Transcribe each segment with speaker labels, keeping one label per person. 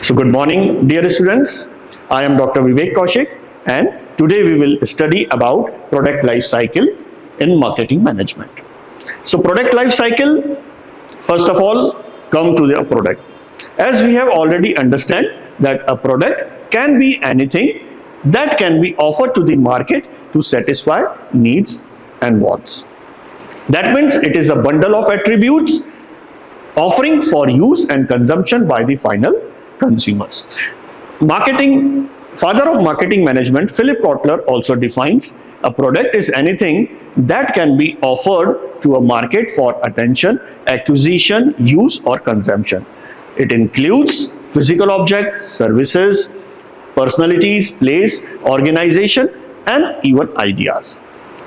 Speaker 1: So good morning, dear students. I am Dr. Vivek Kaushik, and today we will study about product life cycle in marketing management. So product life cycle, first of all, come to the product. As we have already understand that a product can be anything that can be offered to the market to satisfy needs and wants. That means it is a bundle of attributes offering for use and consumption by the final consumers. Father of marketing management, Philip Kotler, also defines a product is anything that can be offered to a market for attention, acquisition, use or consumption. It includes physical objects, services, personalities, place, organization and even ideas.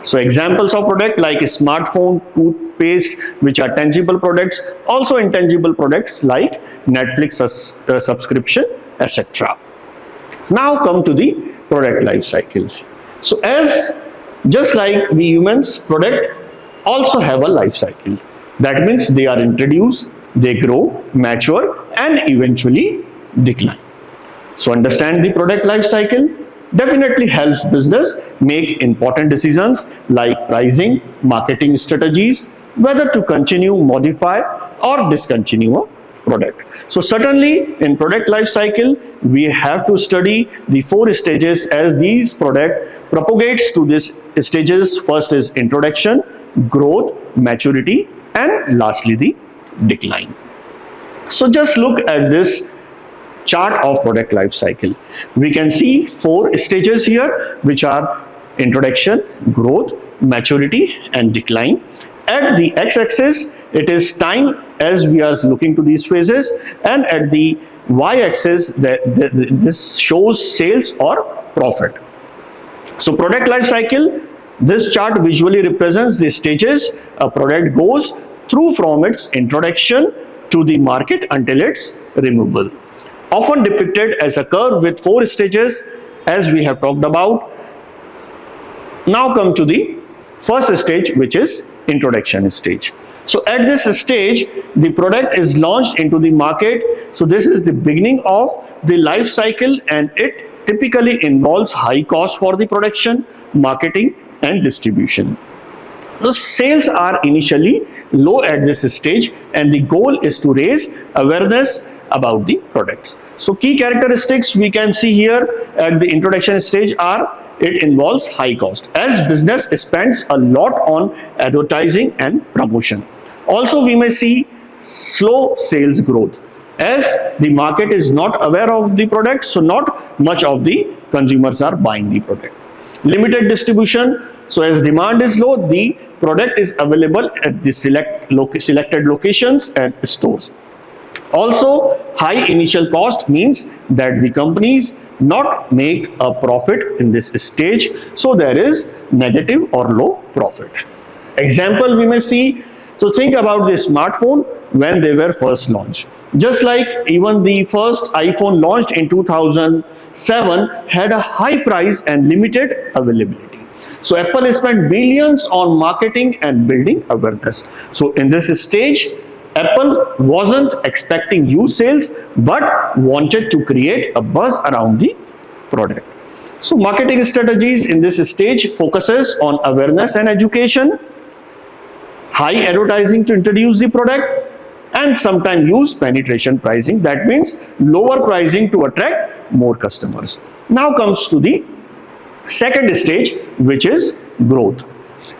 Speaker 1: So examples of product like a smartphone, toothpaste, which are tangible products, also intangible products like Netflix subscription, etc. Now come to the product life cycle. So just like we humans, product also have a life cycle. That means they are introduced, they grow, mature and eventually decline. So understand the product life cycle definitely helps business make important decisions like pricing, marketing strategies, whether to continue, modify or discontinue a product. So certainly in product life cycle, we have to study the 4 stages as these product propagates to these stages. First is introduction, growth, maturity and lastly the decline. So just look at this chart of product life cycle. We can see 4 stages here, which are introduction, growth, maturity and decline. At the x-axis, it is time as we are looking to these phases, and at the y-axis, this shows sales or profit. So product life cycle, this chart visually represents the stages a product goes through from its introduction to the market until its removal. Often depicted as a curve with 4 stages as we have talked about. Now come to the first stage, which is introduction stage. So at this stage, the product is launched into the market. So this is the beginning of the life cycle and it typically involves high cost for the production, marketing and distribution. The sales are initially low at this stage and the goal is to raise awareness about the products. So key characteristics we can see here at the introduction stage are it involves high cost as business spends a lot on advertising and promotion. Also we may see slow sales growth as the market is not aware of the product, so not much of the consumers are buying the product. Limited distribution, so as demand is low, the product is available at the selected locations and stores. Also, high initial cost means that the companies not make a profit in this stage, so there is negative or low profit. Example we may see, so think about the smartphone when they were first launched. Just like even the first iPhone launched in 2007 had a high price and limited availability. So Apple spent billions on marketing and building awareness. So in this stage, Apple wasn't expecting huge sales but wanted to create a buzz around the product. So marketing strategies in this stage focuses on awareness and education, high advertising to introduce the product, and sometimes use penetration pricing. That means lower pricing to attract more customers. Now comes to the second stage, which is growth.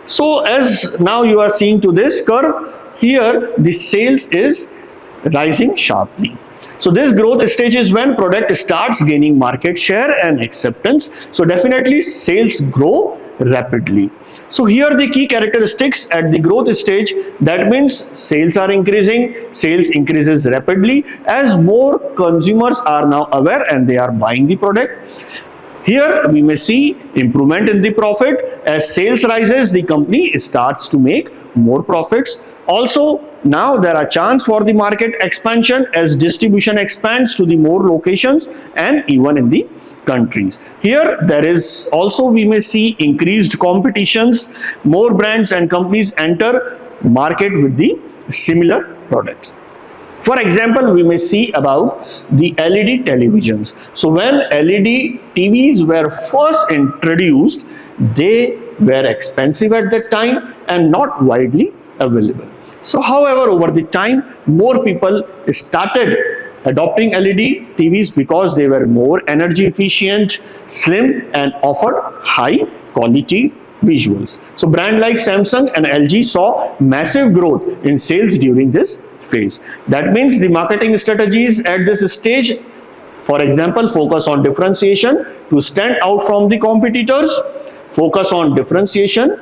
Speaker 1: So as now you are seeing to this curve, here the sales is rising sharply. So this growth stage is when product starts gaining market share and acceptance. So definitely sales grow rapidly. So here the key characteristics at the growth stage, that means sales are increasing, sales increases rapidly as more consumers are now aware and they are buying the product. Here we may see improvement in the profit. As sales rises, the company starts to make more profits. Also, now there are chance for the market expansion as distribution expands to the more locations and even in the countries. Here there is also we may see increased competitions, more brands and companies enter market with the similar products. For example, we may see about the LED televisions. So when LED TVs were first introduced, they were expensive at that time and not widely available. So however, over the time, more people started adopting LED TVs because they were more energy efficient, slim, and offered high quality visuals. So brand like Samsung and LG saw massive growth in sales during this phase. That means the marketing strategies at this stage, for example, focus on differentiation to stand out from the competitors, focus on differentiation,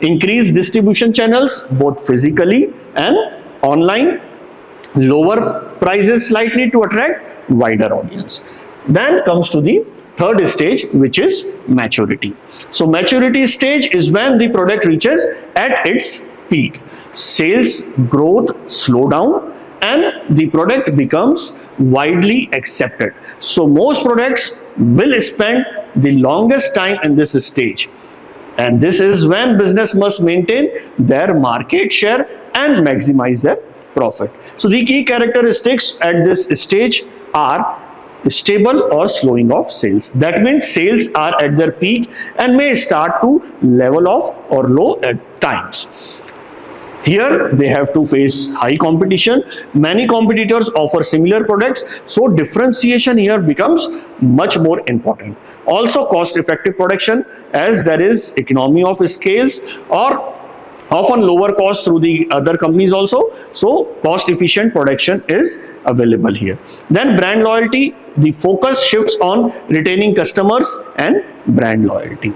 Speaker 1: increase distribution channels both physically and online, lower prices slightly to attract wider audience. Then comes to the third stage, which is maturity. So maturity stage is when the product reaches at its peak. Sales growth slow down and the product becomes widely accepted. So most products will spend the longest time in this stage. And this is when business must maintain their market share and maximize their profit. So the key characteristics at this stage are stable or slowing of sales. That means sales are at their peak and may start to level off or low at times. Here they have to face high competition. Many competitors offer similar products, so differentiation here becomes much more important. Also cost effective production, as there is economy of scales or often lower cost through the other companies also, so cost efficient production is available here. Then brand loyalty, the focus shifts on retaining customers and brand loyalty.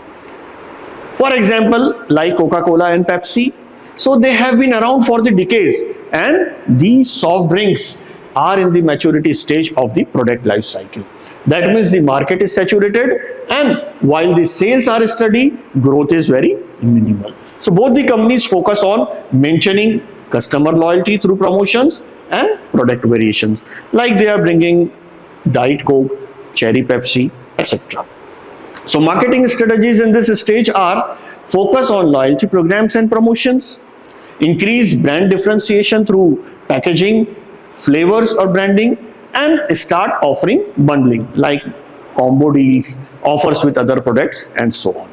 Speaker 1: For example, like Coca-Cola and Pepsi, so they have been around for the decades, and these soft drinks are in the maturity stage of the product life cycle. That means the market is saturated, and while the sales are steady, growth is very minimal. So both the companies focus on maintaining customer loyalty through promotions and product variations, like they are bringing Diet Coke, Cherry Pepsi, etc. So marketing strategies in this stage are focus on loyalty programs and promotions, increase brand differentiation through packaging, flavors or branding, and start offering bundling like combo deals, offers with other products, and so on.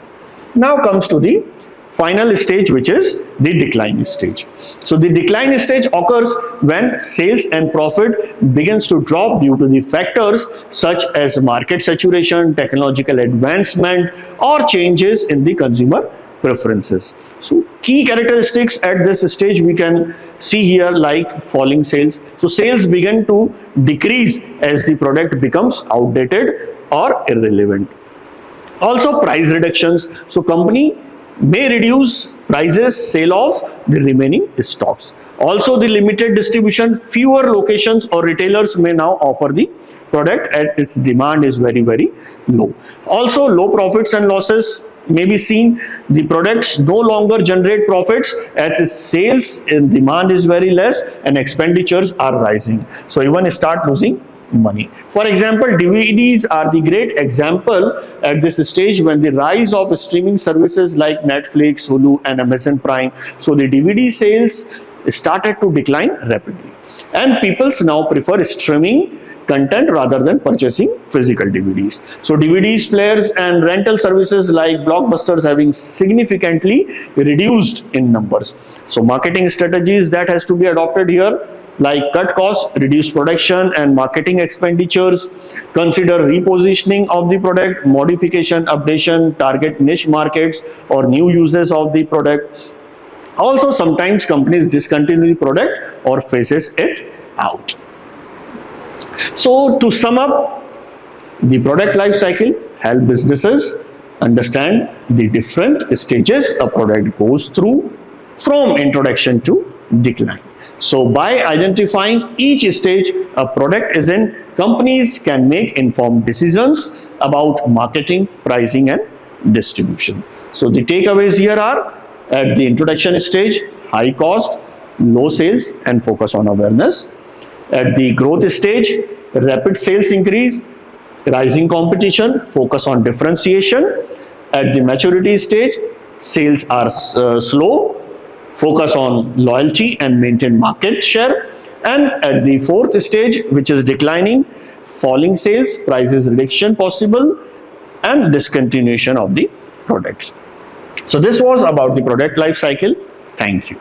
Speaker 1: Now comes to the final stage, which is the decline stage. So the decline stage occurs when sales and profit begins to drop due to the factors such as market saturation, technological advancement, or changes in the consumer preferences. So key characteristics at this stage we can see here, like falling sales. So sales begin to decrease as the product becomes outdated or irrelevant. Also price reductions. So company may reduce prices, sell off the remaining stocks. Also the limited distribution, fewer locations or retailers may now offer the product as its demand is very, very low. Also low profits and losses may be seen. The products no longer generate profits as its sales and demand is very less and expenditures are rising. So even start losing money. For example, DVDs are the great example at this stage when the rise of streaming services like Netflix, Hulu, and Amazon Prime. So the DVD sales started to decline rapidly, and people now prefer streaming content rather than purchasing physical DVDs. So DVDs, players, and rental services like Blockbusters having significantly reduced in numbers. So marketing strategies that has to be adopted here, like cut costs, reduce production and marketing expenditures, consider repositioning of the product, modification, updation, target niche markets or new uses of the product. Also sometimes companies discontinue the product or phases it out. So to sum up, the product life cycle help businesses understand the different stages a product goes through from introduction to decline. So by identifying each stage a product is in, companies can make informed decisions about marketing, pricing, and distribution. So the takeaways here are: at the introduction stage, high cost, low sales, and focus on awareness. At the growth stage, rapid sales increase, rising competition, focus on differentiation. At the maturity stage, sales are slow, focus on loyalty and maintain market share. And at the fourth stage, which is declining, falling sales, prices reduction possible, and discontinuation of the products. So this was about the product life cycle. Thank you.